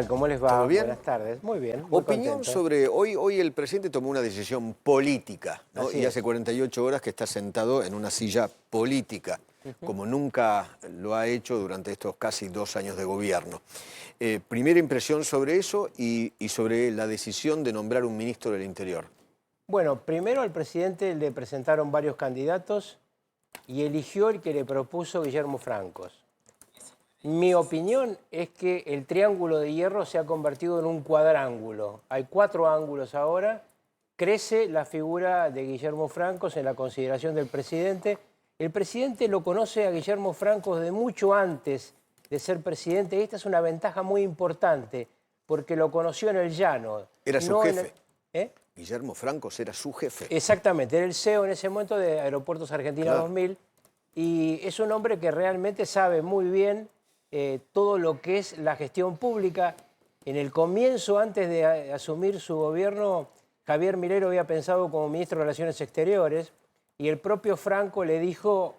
¿Cómo les va? ¿Todo bien? Buenas tardes. Muy bien, muy Opinión contento. sobre, hoy el presidente tomó una decisión política, ¿no? Así Y es. hace 48 horas que está sentado en una silla política, como nunca lo ha hecho durante estos casi 2 años de gobierno. Primera impresión sobre eso y sobre la decisión de nombrar un ministro del Interior. Bueno, primero al presidente le presentaron varios candidatos y eligió el que le propuso Guillermo Francos. Mi opinión es que el triángulo de hierro se ha convertido en un cuadrángulo. Hay 4 ángulos ahora. Crece la figura de Guillermo Francos en la consideración del presidente. El presidente lo conoce a Guillermo Francos de mucho antes de ser presidente. Y esta es una ventaja muy importante, porque lo conoció en el llano. Era su no jefe. ¿Eh? Guillermo Francos era su jefe. Exactamente, era el CEO en ese momento de Aeropuertos Argentina Claro. 2000 y es un hombre que realmente sabe muy bien todo lo que es la gestión pública. En el comienzo, antes de asumir su gobierno, Javier Milei lo había pensado como ministro de Relaciones Exteriores y el propio Franco le dijo: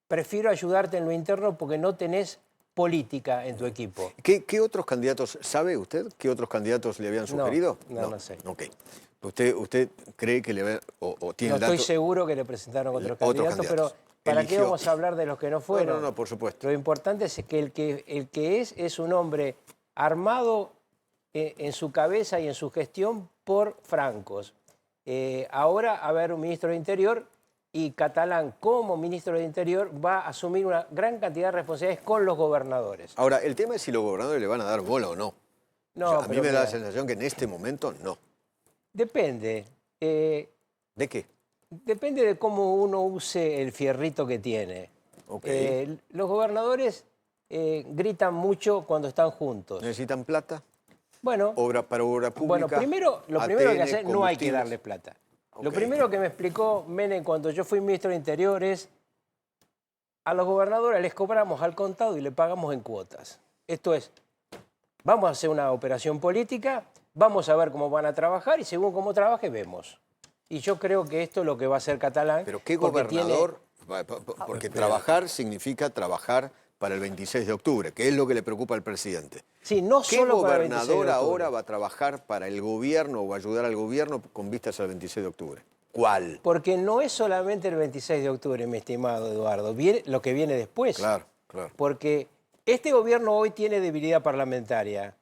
prefiero ayudarte en lo interno porque no tenés política en tu equipo. ¿Qué otros candidatos, sabe usted qué otros candidatos le habían sugerido? No sé. Ok. ¿Usted cree que le había, o tiene No el dato? estoy seguro que le presentaron otros candidatos, pero ¿para qué Eligió. vamos a hablar de los que no fueron? No, por supuesto. Lo importante es que el que es un hombre armado en su cabeza y en su gestión por Francos. Ahora va a haber un ministro de Interior y Catalán, como ministro de Interior, va a asumir una gran cantidad de responsabilidades con los gobernadores. Ahora, el tema es si los gobernadores le van a dar bola o no. No, O sea, a mí pero me da la mira, sensación que en este momento no. depende. ¿De qué? Depende de cómo uno use el fierrito que tiene. Ok. Los gobernadores gritan mucho cuando están juntos. ¿Necesitan plata? Bueno, Para obra pública. lo primero que hay que ATN, hacer, no hay que combustibles. darle plata. Lo Ok. primero que me explicó Menem cuando yo fui ministro de Interior es: a los gobernadores les cobramos al contado y le pagamos en cuotas. Esto es, vamos a hacer una operación política, vamos a ver cómo van a trabajar y según cómo trabaje vemos. Y yo creo que esto es lo que va a hacer Catalán. Pero ¿qué porque gobernador? Porque trabajar significa trabajar para el 26 de octubre, que es lo que le preocupa al presidente. Sí, no ¿Qué solo para el 26 de gobernador octubre. ahora va a trabajar para el gobierno o ayudar al gobierno con vistas al 26 de octubre? ¿Cuál? Porque no es solamente el 26 de octubre, mi estimado Eduardo, viene lo que viene después. Claro, claro. Porque este gobierno hoy tiene debilidad parlamentaria,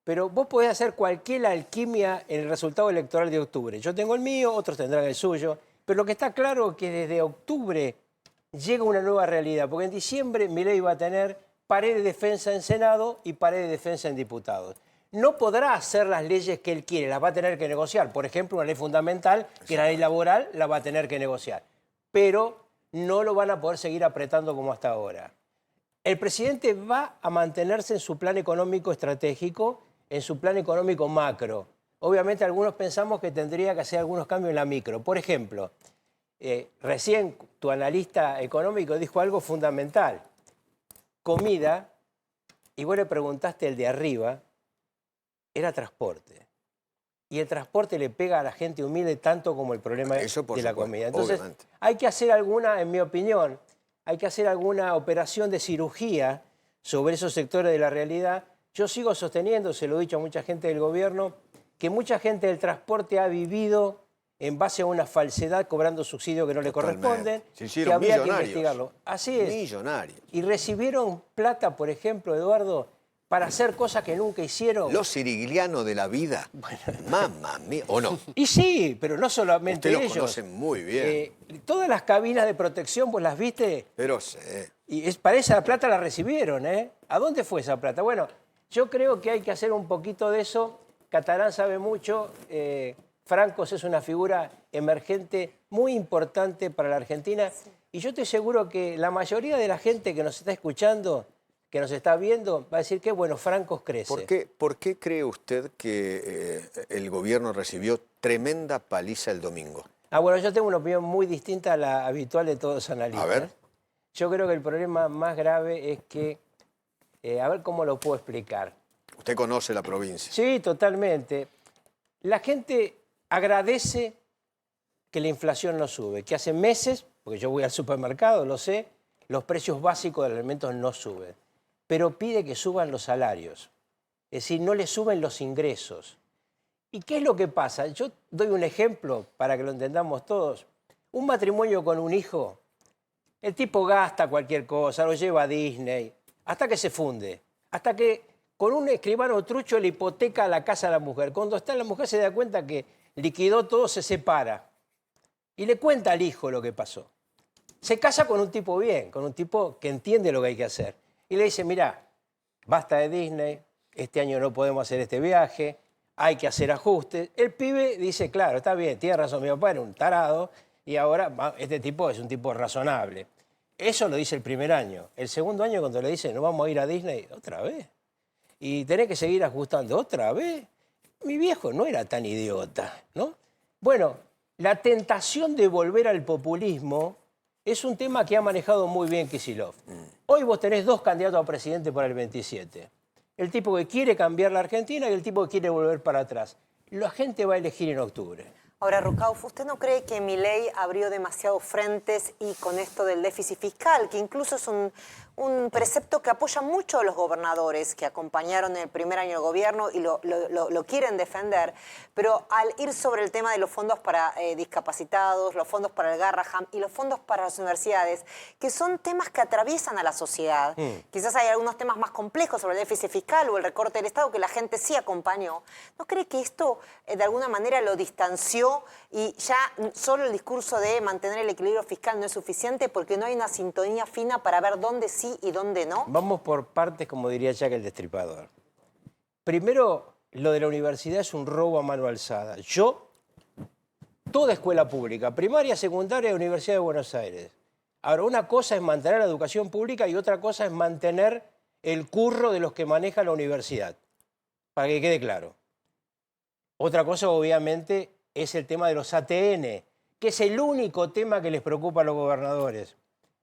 pero vos podés hacer cualquier alquimia en el resultado electoral de octubre. Yo tengo el mío, otros tendrán el suyo, pero lo que está claro es que desde octubre llega una nueva realidad, porque en diciembre Milei va a tener pared de defensa en Senado y pared de defensa en diputados. No podrá hacer las leyes que él quiere, las va a tener que negociar. Por ejemplo, una ley fundamental, que es la ley laboral, la va a tener que negociar. Pero no lo van a poder seguir apretando como hasta ahora. El presidente va a mantenerse en su plan económico estratégico, en su plan económico macro. Obviamente algunos pensamos que tendría que hacer algunos cambios en la micro. Por ejemplo, recién tu analista económico dijo algo fundamental. Comida, y vos le preguntaste el de arriba, era transporte. Y el transporte le pega a la gente humilde tanto como el problema de la comida. Entonces, obviamente. hay que hacer alguna, en mi opinión, hay que hacer alguna operación de cirugía sobre esos sectores de la realidad. Yo sigo sosteniendo, se lo he dicho a mucha gente del gobierno, que mucha gente del transporte ha vivido en base a una falsedad, cobrando subsidios que no le corresponden, Se que hicieron habría que millonarios. investigarlo. Así es. Millonarios. Y recibieron plata, por ejemplo, Eduardo, para hacer cosas que nunca hicieron. Los siriglianos de la vida. Mamma mía. ¿O no? Y sí, pero no solamente Usted los ellos. conoce muy bien. Todas las cabinas de protección, ¿vos las viste? Pero sé. Y para esa plata la recibieron, ¿eh? ¿A dónde fue esa plata? Bueno, yo creo que hay que hacer un poquito de eso. Catalán sabe mucho. Francos es una figura emergente muy importante para la Argentina. Sí. Y yo estoy seguro que la mayoría de la gente que nos está escuchando, que nos está viendo, va a decir que, bueno, Francos crece. ¿Por qué cree usted que el gobierno recibió tremenda paliza el domingo? Bueno, yo tengo una opinión muy distinta a la habitual de todos los analistas. A ver. Yo creo que el problema más grave es que, a ver cómo lo puedo explicar. Usted conoce la provincia. Sí, totalmente. La gente agradece que la inflación no sube, que hace meses, porque yo voy al supermercado, lo sé, los precios básicos de los alimentos no suben, pero pide que suban los salarios. Es decir, no le suben los ingresos. ¿Y qué es lo que pasa? Yo doy un ejemplo para que lo entendamos todos. Un matrimonio con un hijo, el tipo gasta cualquier cosa, lo lleva a Disney, hasta que se funde, hasta que con un escribano trucho le hipoteca la casa a la mujer. Cuando está la mujer se da cuenta que liquidó todo, se separa y le cuenta al hijo lo que pasó. Se casa con un tipo bien, con un tipo que entiende lo que hay que hacer. Y le dice, mirá, basta de Disney, este año no podemos hacer este viaje, hay que hacer ajustes. El pibe dice, claro, está bien, tiene razón, mi papá era un tarado y ahora este tipo es un tipo razonable. Eso lo dice el primer año. El segundo año cuando le dice, no vamos a ir a Disney, otra vez. Y tenés que seguir ajustando otra vez. Mi viejo no era tan idiota, ¿no? Bueno, la tentación de volver al populismo es un tema que ha manejado muy bien Kicillof. Hoy vos tenés dos candidatos a presidente para el 27. El tipo que quiere cambiar la Argentina y el tipo que quiere volver para atrás. La gente va a elegir en octubre. Ahora, Rucauf, ¿usted no cree que Milei abrió demasiados frentes y con esto del déficit fiscal, que incluso es un precepto que apoya mucho a los gobernadores que acompañaron en el primer año del gobierno y lo quieren defender, pero al ir sobre el tema de los fondos para discapacitados, los fondos para el Garrahan y los fondos para las universidades, que son temas que atraviesan a la sociedad, quizás hay algunos temas más complejos sobre el déficit fiscal o el recorte del Estado que la gente sí acompañó, ¿no cree que esto de alguna manera lo distanció y ya solo el discurso de mantener el equilibrio fiscal no es suficiente porque no hay una sintonía fina para ver dónde sí y dónde no? Vamos por partes, como diría Jack el Destripador. Primero, lo de la universidad es un robo a mano alzada. Toda escuela pública, primaria, secundaria, Universidad de Buenos Aires. Ahora, una cosa es mantener la educación pública y otra cosa es mantener el curro de los que maneja la universidad, para que quede claro. Otra cosa, obviamente, es el tema de los ATN, que es el único tema que les preocupa a los gobernadores.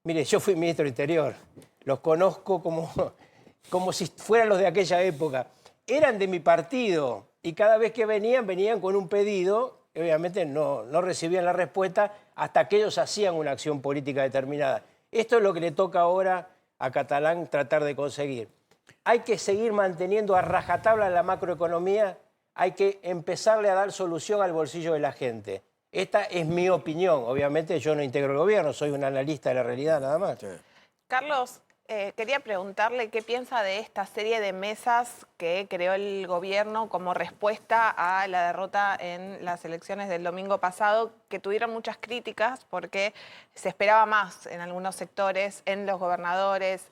Mire, yo fui ministro del Interior, los conozco como si fueran los de aquella época. Eran de mi partido y cada vez que venían con un pedido, obviamente no recibían la respuesta hasta que ellos hacían una acción política determinada. Esto es lo que le toca ahora a Catalán tratar de conseguir. Hay que seguir manteniendo a rajatabla la macroeconomía, hay que empezarle a dar solución al bolsillo de la gente. Esta es mi opinión. Obviamente yo no integro el gobierno, soy un analista de la realidad nada más. Sí. Carlos, quería preguntarle qué piensa de esta serie de mesas que creó el gobierno como respuesta a la derrota en las elecciones del domingo pasado, que tuvieron muchas críticas porque se esperaba más en algunos sectores, en los gobernadores,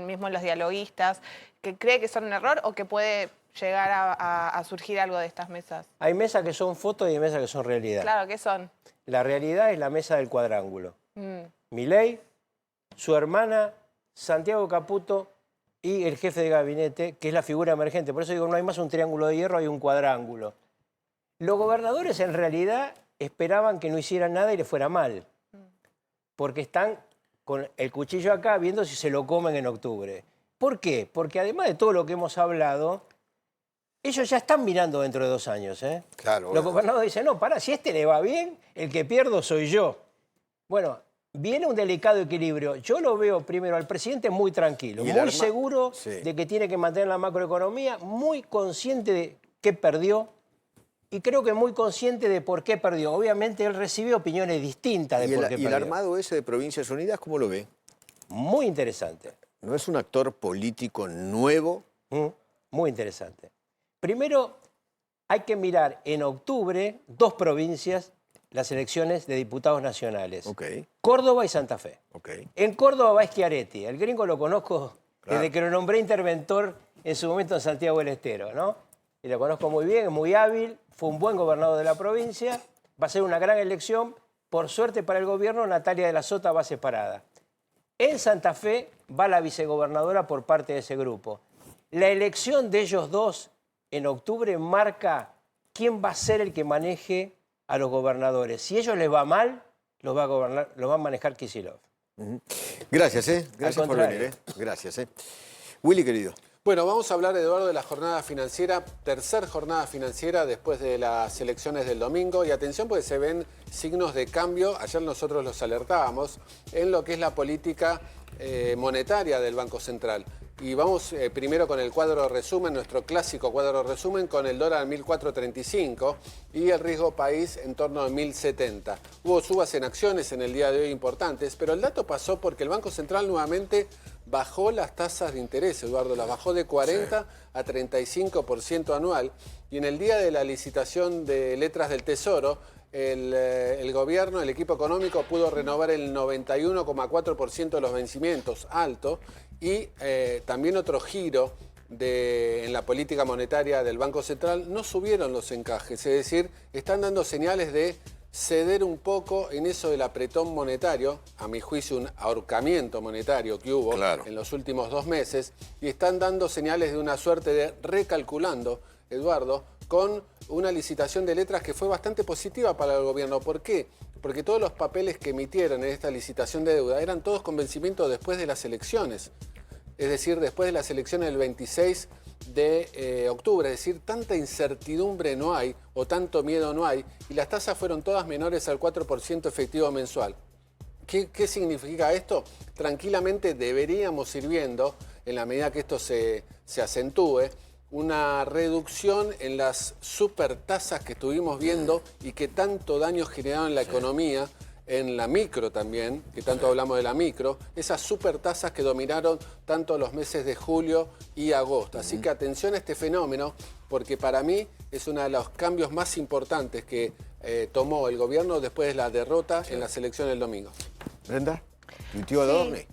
mismo en los dialoguistas, que cree que son un error o que puede llegar a surgir algo de estas mesas. Hay mesas que son fotos y hay mesas que son realidad. Claro, ¿qué son? La realidad es la mesa del cuadrángulo. Milei, su hermana, Santiago Caputo y el jefe de gabinete, que es la figura emergente. Por eso digo, no hay más un triángulo de hierro, hay un cuadrángulo. Los gobernadores en realidad esperaban que no hicieran nada y les fuera mal. Porque están con el cuchillo acá viendo si se lo comen en octubre. ¿Por qué? Porque además de todo lo que hemos hablado, ellos ya están mirando dentro de 2 años. Claro. Los gobernadores dicen, no, pará, si este le va bien, el que pierdo soy yo. Bueno, viene un delicado equilibrio. Yo lo veo primero al presidente muy tranquilo, muy seguro de que tiene que mantener la macroeconomía, muy consciente de qué perdió y creo que muy consciente de por qué perdió. Obviamente él recibe opiniones distintas de por qué perdió. ¿Y el armado ese de Provincias Unidas cómo lo ve? Muy interesante. ¿No es un actor político nuevo? Muy interesante. Primero, hay que mirar en octubre 2 provincias, las elecciones de diputados nacionales. Córdoba y Santa Fe. En Córdoba va Schiaretti. El gringo lo conozco desde que lo nombré interventor en su momento en Santiago del Estero, ¿no? Y lo conozco muy bien, es muy hábil, fue un buen gobernador de la provincia, va a ser una gran elección. Por suerte para el gobierno, Natalia de la Sota va separada. En Santa Fe va la vicegobernadora por parte de ese grupo. La elección de ellos dos en octubre marca quién va a ser el que maneje a los gobernadores. Si a ellos les va mal, los va a manejar Kicillof. Gracias, Gracias por venir, Gracias, Willy, querido. Bueno, vamos a hablar, Eduardo, de la jornada financiera, tercer jornada financiera después de las elecciones del domingo. Y atención, porque se ven signos de cambio, ayer nosotros los alertábamos, en lo que es la política monetaria del Banco Central. Y vamos primero con el cuadro resumen, nuestro clásico cuadro resumen, con el dólar a 1.435 y el riesgo país en torno a 1.070. Hubo subas en acciones en el día de hoy importantes, pero el dato pasó porque el Banco Central nuevamente bajó las tasas de interés, Eduardo, las bajó de 40 a 35% anual. Y en el día de la licitación de letras del Tesoro, el gobierno, el equipo económico pudo renovar el 91,4% de los vencimientos, alto, y también otro giro en la política monetaria del Banco Central, no subieron los encajes, es decir, están dando señales de ceder un poco en eso del apretón monetario, a mi juicio un ahorcamiento monetario que hubo en los últimos 2 meses, y están dando señales de una suerte de recalculando, Eduardo, con una licitación de letras que fue bastante positiva para el gobierno. ¿Por qué? Porque todos los papeles que emitieron en esta licitación de deuda eran todos con vencimiento después de las elecciones. Es decir, después de las elecciones del 26 de octubre. Es decir, tanta incertidumbre no hay o tanto miedo no hay y las tasas fueron todas menores al 4% efectivo mensual. ¿Qué significa esto? Tranquilamente deberíamos ir viendo, en la medida que esto se acentúe, una reducción en las supertasas que estuvimos viendo y que tanto daño generaron en la economía, en la micro también, que tanto hablamos de la micro, esas supertasas que dominaron tanto los meses de julio y agosto. Así que atención a este fenómeno, porque para mí es uno de los cambios más importantes que tomó el gobierno después de la derrota en las elecciones del domingo. Brenda, tuiteó Adorni.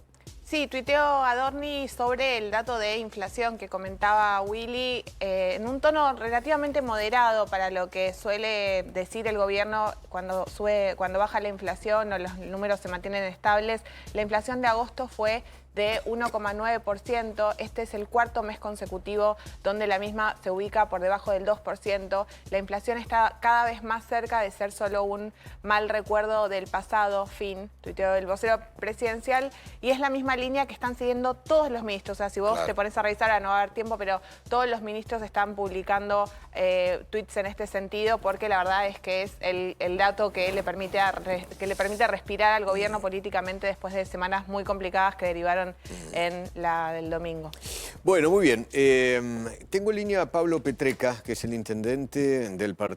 Sí, tuiteó Adorni sobre el dato de inflación que comentaba Willy en un tono relativamente moderado para lo que suele decir el gobierno cuando baja la inflación o los números se mantienen estables. La inflación de agosto fue de 1,9%. Este es el 4º mes consecutivo donde la misma se ubica por debajo del 2%. La inflación está cada vez más cerca de ser solo un mal recuerdo del pasado, fin, tuiteó el vocero presidencial, y es la misma línea que están siguiendo todos los ministros. O sea, si vos te pones a revisar, no va a haber tiempo, pero todos los ministros están publicando tweets en este sentido, porque la verdad es que es el dato que le permite respirar al gobierno políticamente después de semanas muy complicadas que derivaron en la del domingo. Bueno, muy bien. Tengo en línea a Pablo Petreca, que es el intendente del partido